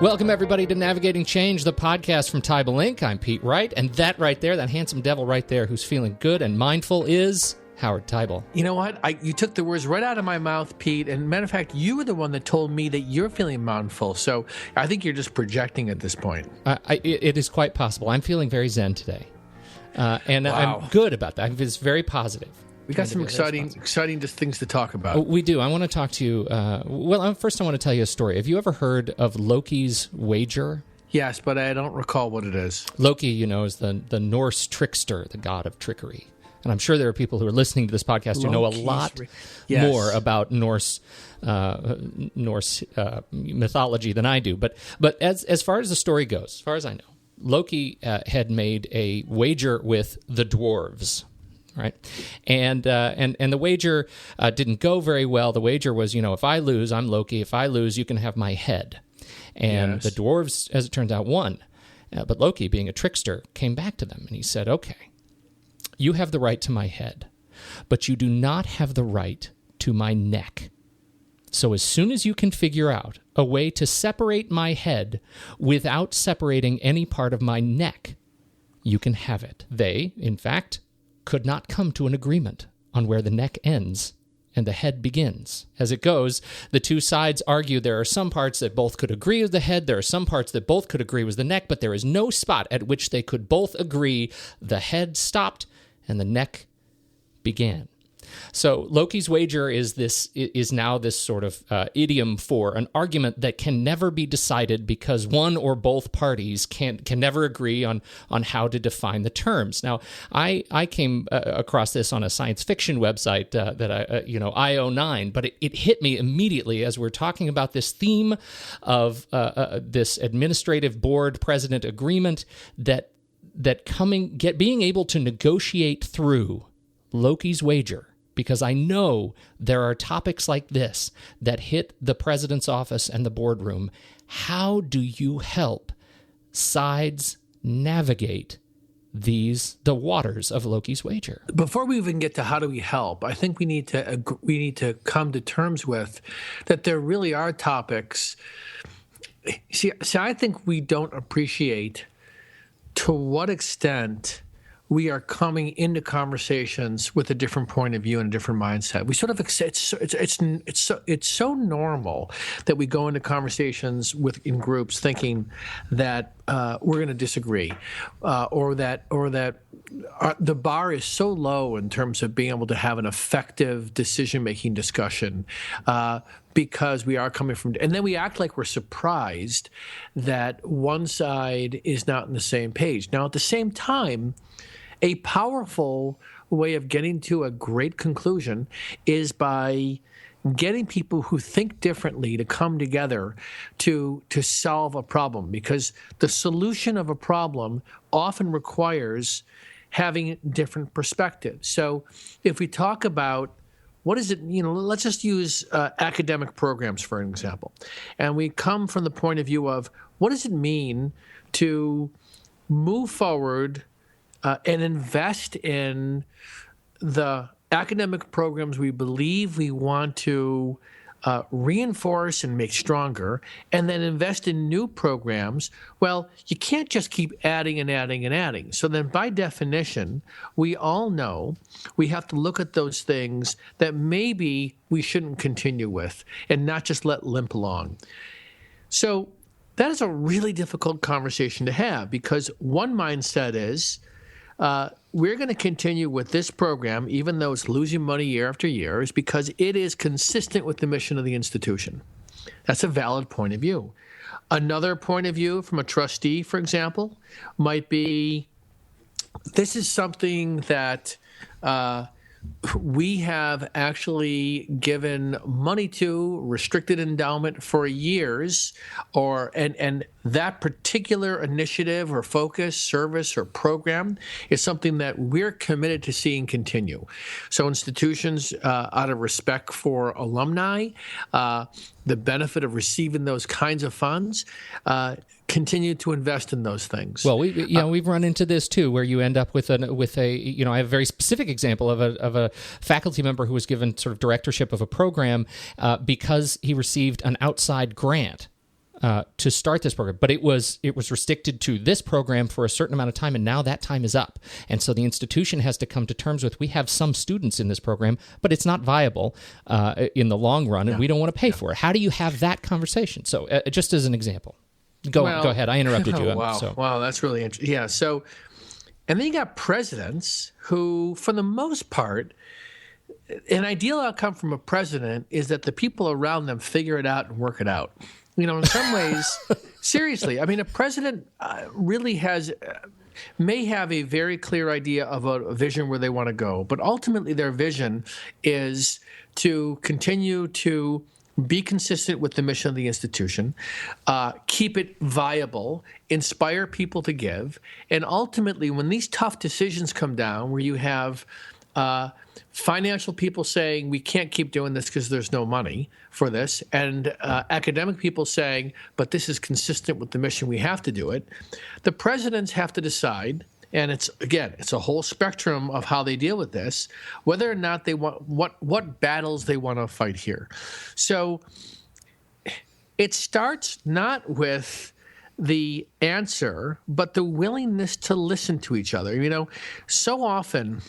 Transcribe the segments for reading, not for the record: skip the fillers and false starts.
Welcome, everybody, to Navigating Change, the podcast from Teibel Inc. I'm Pete Wright, and that right there, that handsome devil right there who's feeling good and mindful is Howard Teibel. You know what? You took the words right out of my mouth, Pete. And matter of fact, you were the one that told me that you're feeling mindful. So I think you're just projecting at this point. It is quite possible. I'm feeling very zen today. And Wow. I'm good about that. It's very positive. We got some exciting things to talk about. We do. I want to talk to you. First I want to tell you a story. Have you ever heard of Loki's wager? Yes, but I don't recall what it is. Loki, you know, is the Norse trickster, the god of trickery. And I'm sure there are people who are listening to this podcast who know a lot more about Norse mythology than I do. But as far as the story goes, as far as I know, Loki had made a wager with the dwarves. Right, and the wager didn't go very well. The wager was, if I lose, I'm Loki. If I lose, you can have my head. And the dwarves, as it turns out, won. But Loki, being a trickster, came back to them and he said, "Okay, you have the right to my head, but you do not have the right to my neck. So as soon as you can figure out a way to separate my head without separating any part of my neck, you can have it." They, in fact, could not come to an agreement on where the neck ends and the head begins. As it goes, the two sides argue there are some parts that both could agree with the head, there are some parts that both could agree with the neck, but there is no spot at which they could both agree the head stopped and the neck began. So Loki's wager is now this sort of idiom for an argument that can never be decided because one or both parties can never agree on how to define the terms. Now, I came across this on a science fiction website that IO9, but it hit me immediately as we're talking about this theme of this administrative board president agreement that being able to negotiate through Loki's wager. Because I know there are topics like this that hit the president's office and the boardroom. How do you help sides navigate the waters of Loki's wager? Before we even get to how do we help, I think we need to come to terms with that there really are topics. See, I think we don't appreciate to what extent we are coming into conversations with a different point of view and a different mindset. We sort of it's so normal that we go into conversations in groups thinking that we're going to disagree, or that the bar is so low in terms of being able to have an effective decision-making discussion. Because we are coming from, and then we act like we're surprised that one side is not on the same page. Now, at the same time, a powerful way of getting to a great conclusion is by getting people who think differently to come together to solve a problem, because the solution of a problem often requires having different perspectives. So if we talk about what is it, let's just use academic programs for an example. And we come from the point of view of what does it mean to move forward and invest in the academic programs we believe we want to reinforce and make stronger, and then invest in new programs. Well, you can't just keep adding and adding and adding. So then by definition, we all know we have to look at those things that maybe we shouldn't continue with and not just let limp along. So that is a really difficult conversation to have, because one mindset is, we're going to continue with this program, even though it's losing money year after year, is because it is consistent with the mission of the institution. That's a valid point of view. Another point of view from a trustee, for example, might be, this is something that we have actually given money to, restricted endowment for years, and that particular initiative or focus, service, or program is something that we're committed to seeing continue. So institutions, out of respect for alumni, the benefit of receiving those kinds of funds, continue to invest in those things. Well, we've run into this too, where you end up with a I have a very specific example of a faculty member who was given sort of directorship of a program because he received an outside grant to start this program, but it was restricted to this program for a certain amount of time, and now that time is up. And so the institution has to come to terms with, we have some students in this program, but it's not viable in the long run, and we don't want to pay for it. How do you have that conversation? So just as an example. Go ahead. I interrupted you. Wow, that's really interesting. Yeah, so, and then you got presidents who, for the most part, an ideal outcome from a president is that the people around them figure it out and work it out. In some ways, seriously, I mean, a president really may have a very clear idea of a vision where they want to go, but ultimately their vision is to continue to be consistent with the mission of the institution, keep it viable, inspire people to give, and ultimately, when these tough decisions come down, where you have financial people saying we can't keep doing this because there's no money for this, and academic people saying, but this is consistent with the mission, we have to do it, the presidents have to decide, and it's a whole spectrum of how they deal with this, whether or not they want what battles they want to fight here. So it starts not with the answer, but the willingness to listen to each other. So often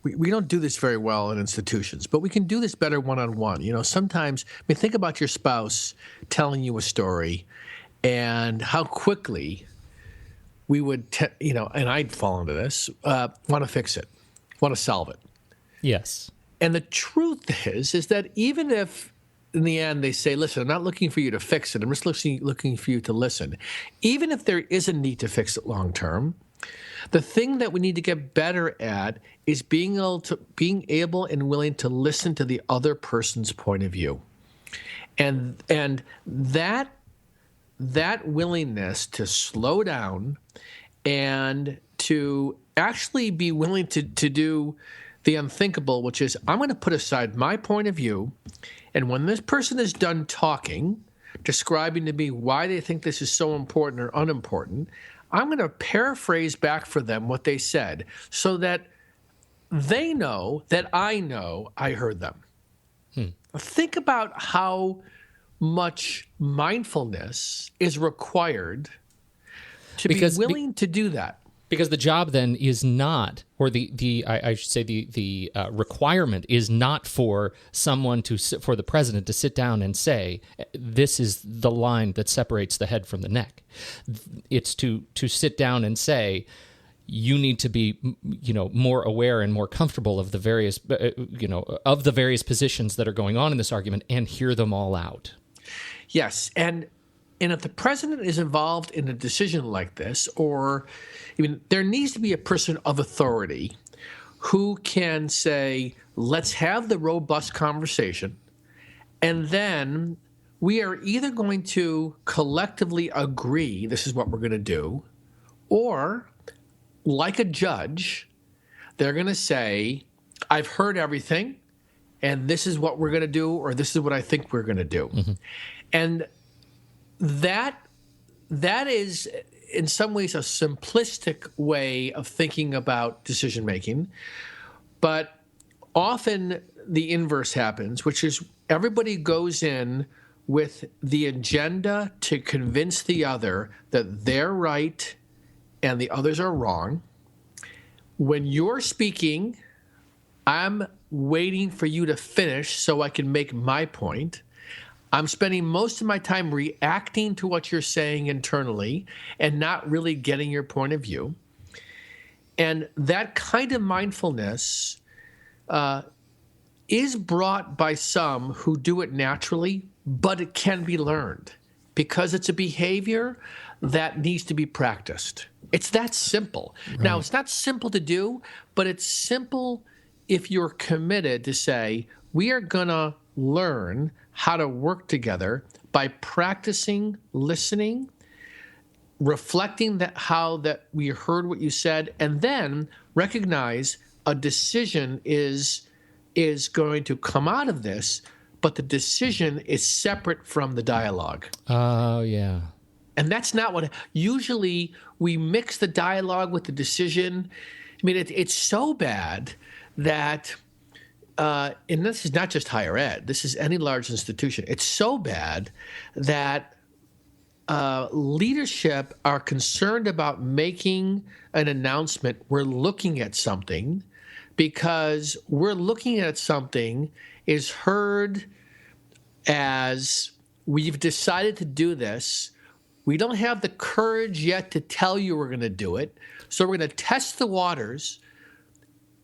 we don't do this very well in institutions, but we can do this better one-on-one. Sometimes, think about your spouse telling you a story and how quickly we would, and I'd fall into this, want to fix it, want to solve it. Yes. And the truth is that even if in the end they say, listen, I'm not looking for you to fix it, I'm just looking for you to listen. Even if there is a need to fix it long term, the thing that we need to get better at is being able and willing to listen to the other person's point of view. And that willingness to slow down and to actually be willing to do the unthinkable, which is, I'm going to put aside my point of view, and when this person is done talking, describing to me why they think this is so important or unimportant, I'm going to paraphrase back for them what they said so that they know that I heard them. Think about how much mindfulness is required to be willing to do that. Because the job then is not, or the requirement is not for someone for the president to sit down and say, this is the line that separates the head from the neck. It's to sit down and say, you need to be, more aware and more comfortable of the various, positions that are going on in this argument and hear them all out. Yes, and if the president is involved in a decision like this, there needs to be a person of authority who can say, let's have the robust conversation, and then we are either going to collectively agree this is what we're going to do, or, like a judge, they're going to say, I've heard everything, and this is what we're going to do, or this is what I think we're going to do. Mm-hmm. And that is, in some ways, a simplistic way of thinking about decision-making. But often the inverse happens, which is everybody goes in with the agenda to convince the other that they're right and the others are wrong. When you're speaking, I'm waiting for you to finish so I can make my point. I'm spending most of my time reacting to what you're saying internally and not really getting your point of view. And that kind of mindfulness is brought by some who do it naturally, but it can be learned because it's a behavior that needs to be practiced. It's that simple. Right. Now, it's not simple to do, but it's simple if you're committed to say, we are going to learn how to work together by practicing listening, reflecting how we heard what you said, and then recognize a decision is going to come out of this, but the decision is separate from the dialogue. Oh, yeah. And that's not what – usually we mix the dialogue with the decision. I mean, it's so bad that and this is not just higher ed. This is any large institution. It's so bad that leadership are concerned about making an announcement, we're looking at something, because we're looking at something is heard as we've decided to do this. We don't have the courage yet to tell you we're going to do it. So we're going to test the waters,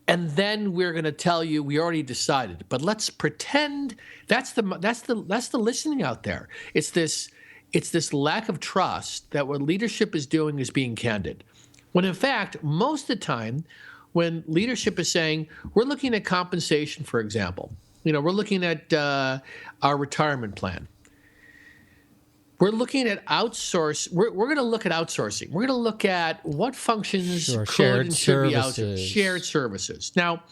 and then we're going to tell you we already decided. But let's pretend that's the listening out there. It's this lack of trust that what leadership is doing is being candid. When in fact, most of the time, when leadership is saying, we're looking at compensation, for example, we're looking at our retirement plan. We're looking at outsource. We're going to look at outsourcing. We're going to look at what functions could and should be outsourced. Shared services. Now,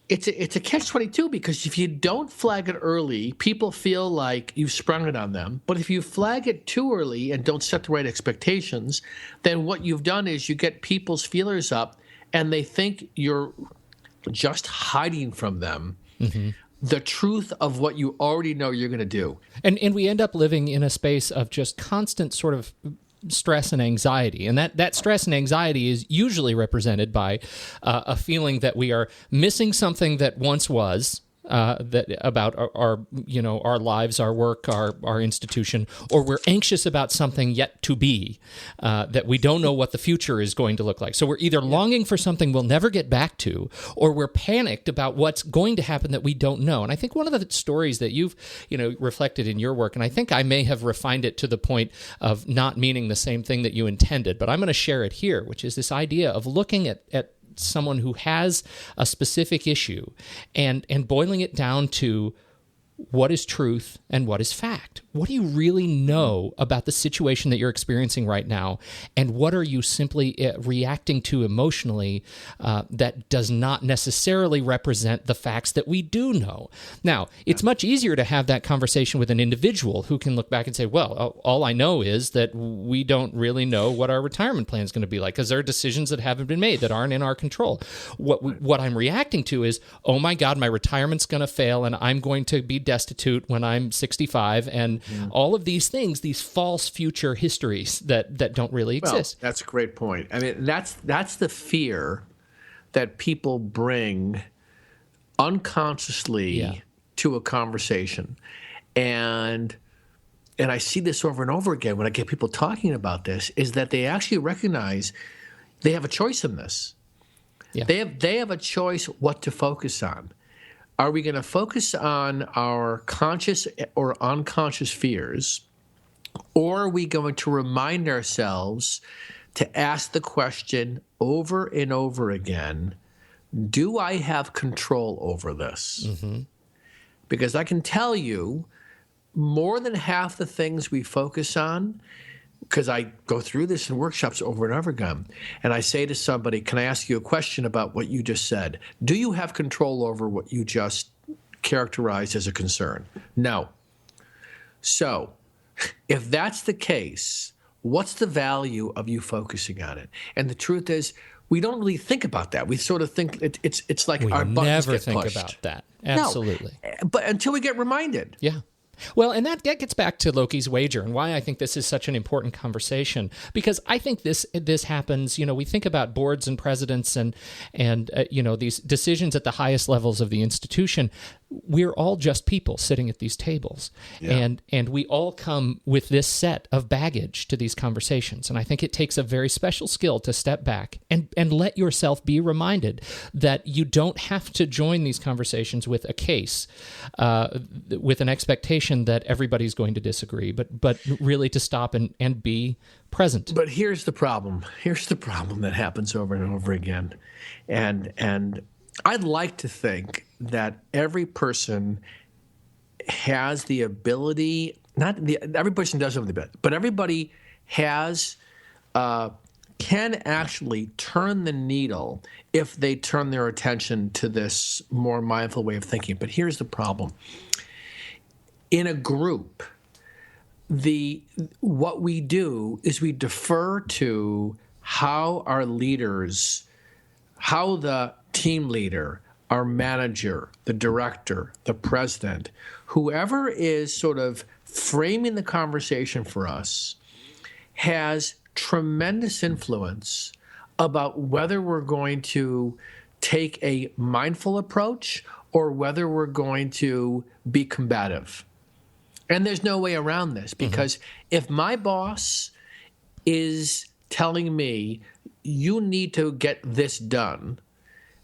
it's a catch-22, because if you don't flag it early, people feel like you've sprung it on them. But if you flag it too early and don't set the right expectations, then what you've done is you get people's feelers up, and they think you're just hiding from them the truth of what you already know you're going to do. And we end up living in a space of just constant sort of stress and anxiety. And that stress and anxiety is usually represented by a feeling that we are missing something that once was, that about our lives, our work, our institution, or we're anxious about something yet to be, that we don't know what the future is going to look like. So we're either longing for something we'll never get back to, or we're panicked about what's going to happen that we don't know. And I think one of the stories that you've reflected in your work, and I think I may have refined it to the point of not meaning the same thing that you intended, but I'm going to share it here, which is this idea of looking at someone who has a specific issue and boiling it down to what is truth and what is fact. What do you really know about the situation that you're experiencing right now? And what are you simply reacting to emotionally that does not necessarily represent the facts that we do know? Now, it's much easier to have that conversation with an individual who can look back and say, well, all I know is that we don't really know what our retirement plan is going to be like, because there are decisions that haven't been made that aren't in our control. What I'm reacting to is, oh my God, my retirement's going to fail and I'm going to be destitute when I'm 65, and all of these things, these false future histories that don't really exist. Well, that's a great point. I mean, that's the fear that people bring unconsciously to a conversation. And I see this over and over again when I get people talking about this, is that they actually recognize they have a choice in this. Yeah. They have a choice what to focus on. Are we going to focus on our conscious or unconscious fears, or are we going to remind ourselves to ask the question over and over again, do I have control over this? Because I can tell you, more than half the things we focus on, because I go through this in workshops over and over again, and I say to somebody, can I ask you a question about what you just said? Do you have control over what you just characterized as a concern? No. So if that's the case, what's the value of you focusing on it? And the truth is, we don't really think about that. We sort of think it's like our buttons get pushed. We never think about that. Absolutely. No, but until we get reminded. Yeah. Well, and that gets back to Loki's wager and why I think this is such an important conversation, because I think this happens, we think about boards and presidents and these decisions at the highest levels of the institution. We're all just people sitting at these tables, and we all come with this set of baggage to these conversations. And I think it takes a very special skill to step back and let yourself be reminded that you don't have to join these conversations with a case, with an expectation that everybody's going to disagree, but really to stop and be present. But here's the problem. Here's the problem that happens over and over again. And I'd like to think that every person has the ability, every person doesn't have the ability, but everybody has, can actually turn the needle if they turn their attention to this more mindful way of thinking. But here's the problem. In a group, what we do is we defer to how our leaders, how the team leader, our manager, the director, the president, whoever is sort of framing the conversation for us has tremendous influence about whether we're going to take a mindful approach or whether we're going to be combative. And there's no way around this, because if my boss is telling me you need to get this done,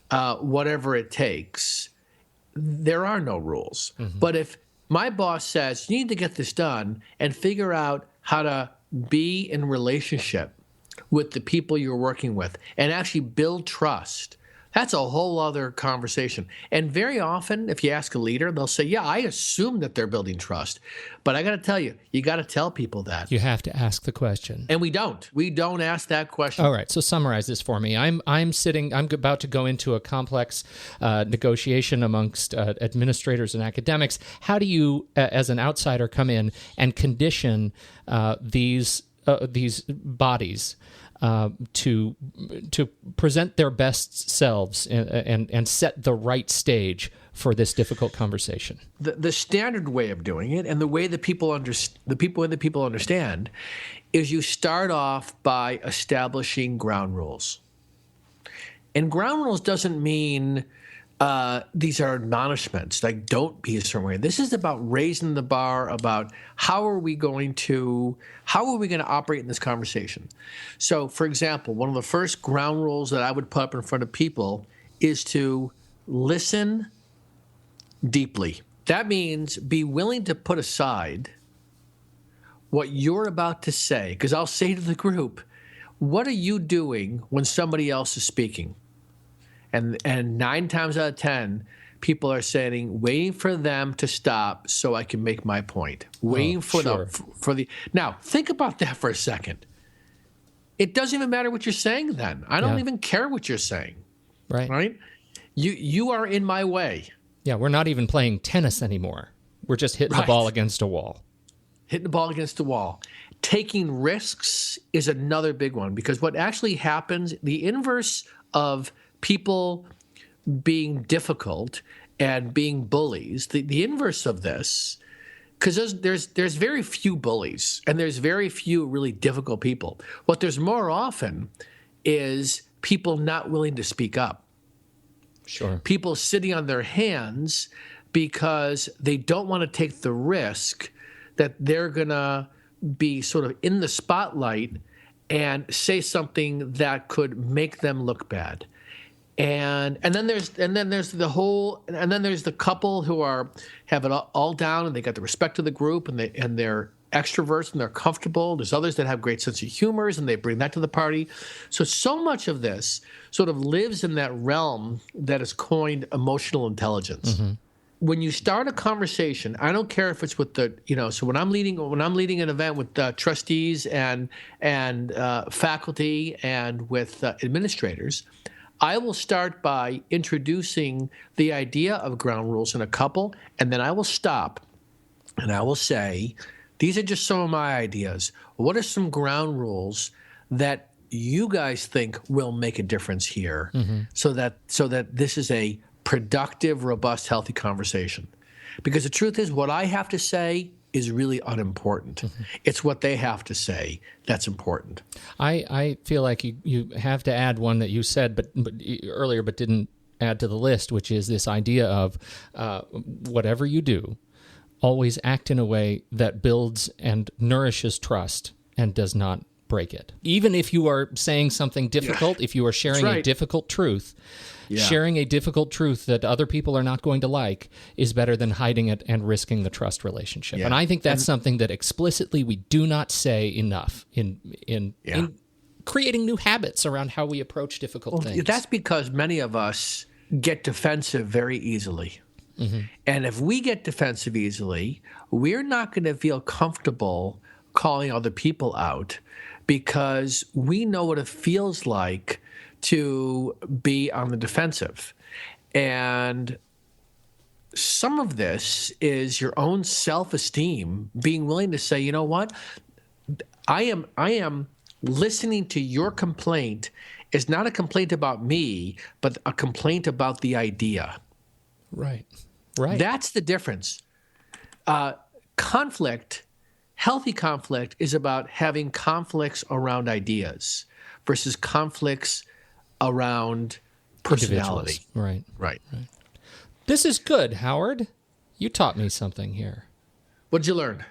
whatever it takes, there are no rules. But if my boss says you need to get this done and figure out how to be in relationship with the people you're working with and actually build trust, that's a whole other conversation. And very often, if you ask a leader, they'll say, yeah, I assume that they're building trust. But I got to tell you, you got to tell people that. You have to ask the question. And we don't. We don't ask that question. All right. So summarize this for me. I'm about to go into a complex negotiation amongst administrators and academics. How do you, as an outsider, come in and condition these bodies to present their best selves and set the right stage for this difficult conversation? The standard way of doing it, and the way that people understand, is you start off by establishing ground rules. And ground rules doesn't mean these are admonishments, like don't be a certain way. This is about raising the bar about how are we going to operate in this conversation. So, for example, one of the first ground rules that I would put up in front of people is to listen deeply. That means be willing to put aside what you're about to say, because I'll say to the group, what are you doing when somebody else is speaking? And 9 times out of 10, people are saying, waiting for them to stop so I can make my point. Waiting for the. Now, think about that for a second. It doesn't even matter what you're saying then. I don't even care what you're saying. Right? You are in my way. Yeah, we're not even playing tennis anymore. We're just hitting the ball against a wall. Hitting the ball against a wall. Taking risks is another big one, because what actually happens, the inverse of people being difficult and being bullies, the inverse of this, because there's very few bullies and there's very few really difficult people. What there's more often is people not willing to speak up. Sure. People sitting on their hands because they don't want to take the risk that they're going to be sort of in the spotlight and say something that could make them look bad. And then there's the couple who have it all down and they got the respect of the group and they're extroverts and they're comfortable. There's others that have great sense of humors and they bring that to the party. So much of this sort of lives in that realm that is coined emotional intelligence. When you start a conversation, I don't care if it's with so when I'm leading an event with trustees and faculty and with administrators, I will start by introducing the idea of ground rules in a couple, and then I will stop and I will say, these are just some of my ideas. What are some ground rules that you guys think will make a difference here so that this is a productive, robust, healthy conversation? Because the truth is, what I have to say is really unimportant. It's what they have to say that's important. I feel like you have to add one that you said but earlier but didn't add to the list, which is this idea of whatever you do, always act in a way that builds and nourishes trust and does not break it. Even if you are saying something difficult, if you are sharing a difficult truth, sharing a difficult truth that other people are not going to like is better than hiding it and risking the trust relationship. And I think that's something that explicitly we do not say enough in creating new habits around how we approach difficult things. That's because many of us get defensive very easily. And if we get defensive easily, we're not going to feel comfortable calling other people out because we know what it feels like to be on the defensive. And some of this is your own self-esteem, being willing to say, you know what, I am listening to your complaint is not a complaint about me, but a complaint about the idea. Right. That's the difference. Conflict, healthy conflict, is about having conflicts around ideas versus conflicts around personality. Right. This is good, Howard. You taught me something here. What did you learn?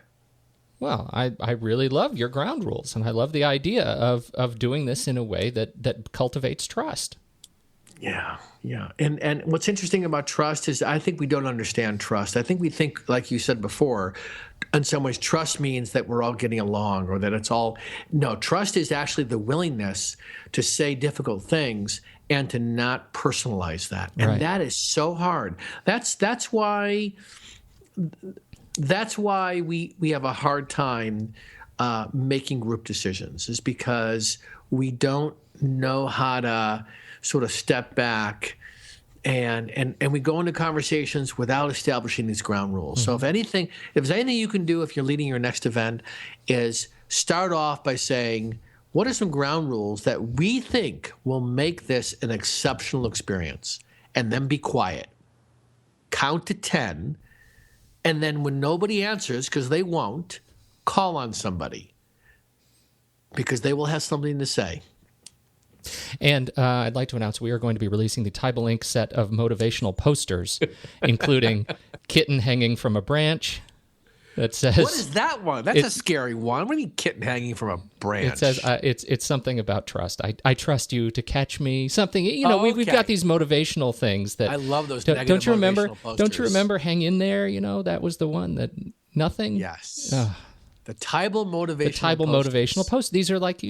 Well, I really love your ground rules, and I love the idea of doing this in a way that cultivates trust. Yeah. And what's interesting about trust is I think we don't understand trust. I think we think, like you said before, in some ways trust means that we're all getting along or that it's all. No, trust is actually the willingness to say difficult things and to not personalize that. And that is so hard. That's why we have a hard time making group decisions, is because we don't know how to sort of step back and we go into conversations without establishing these ground rules. So if there's anything you can do if you're leading your next event, is start off by saying, what are some ground rules that we think will make this an exceptional experience? And then be quiet. Count to 10. And then when nobody answers, because they won't, call on somebody, because they will have something to say. And I'd like to announce we are going to be releasing the Teibel Inc. set of motivational posters, including kitten hanging from a branch that says... What is that one? That's a scary one. What do you mean kitten hanging from a branch? It says it's something about trust. I trust you to catch me. Something, we've got these motivational things that... I love those don't you remember? posters. Don't you remember Hang In There? That was the one that nothing... Yes. The Teibel motivational posters. These are like,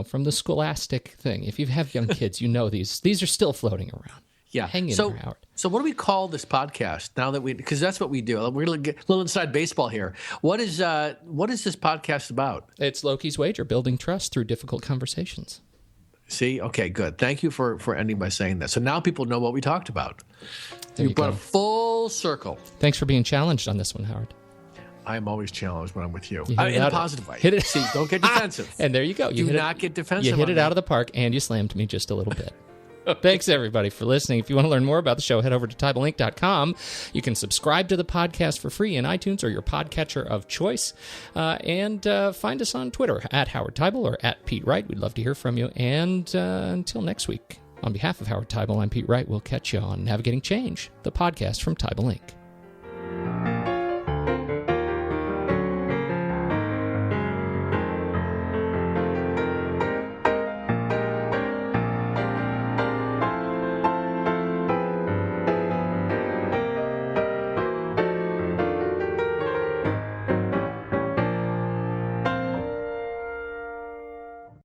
from the Scholastic thing. If you have young kids, these are still floating around. Yeah. Hang in there, Howard. So what do we call this podcast now that because that's what we do. We're going to get a little inside baseball here. What is this podcast about? It's Loki's Wager, building trust through difficult conversations. See? Okay, good. Thank you for ending by saying that. So now people know what we talked about. You brought a full circle. Thanks for being challenged on this one, Howard. I'm always challenged when I'm with you. In a positive way. Hit it. See, don't get defensive. And there you go. Do not get defensive. You hit it out of the park, and you slammed me just a little bit. Thanks, everybody, for listening. If you want to learn more about the show, head over to TeibelInc.com. You can subscribe to the podcast for free in iTunes or your podcatcher of choice. And find us on Twitter, at Howard Teibel or at Pete Wright. We'd love to hear from you. And until next week, on behalf of Howard Teibel, I'm Pete Wright. We'll catch you on Navigating Change, the podcast from Teibel Inc.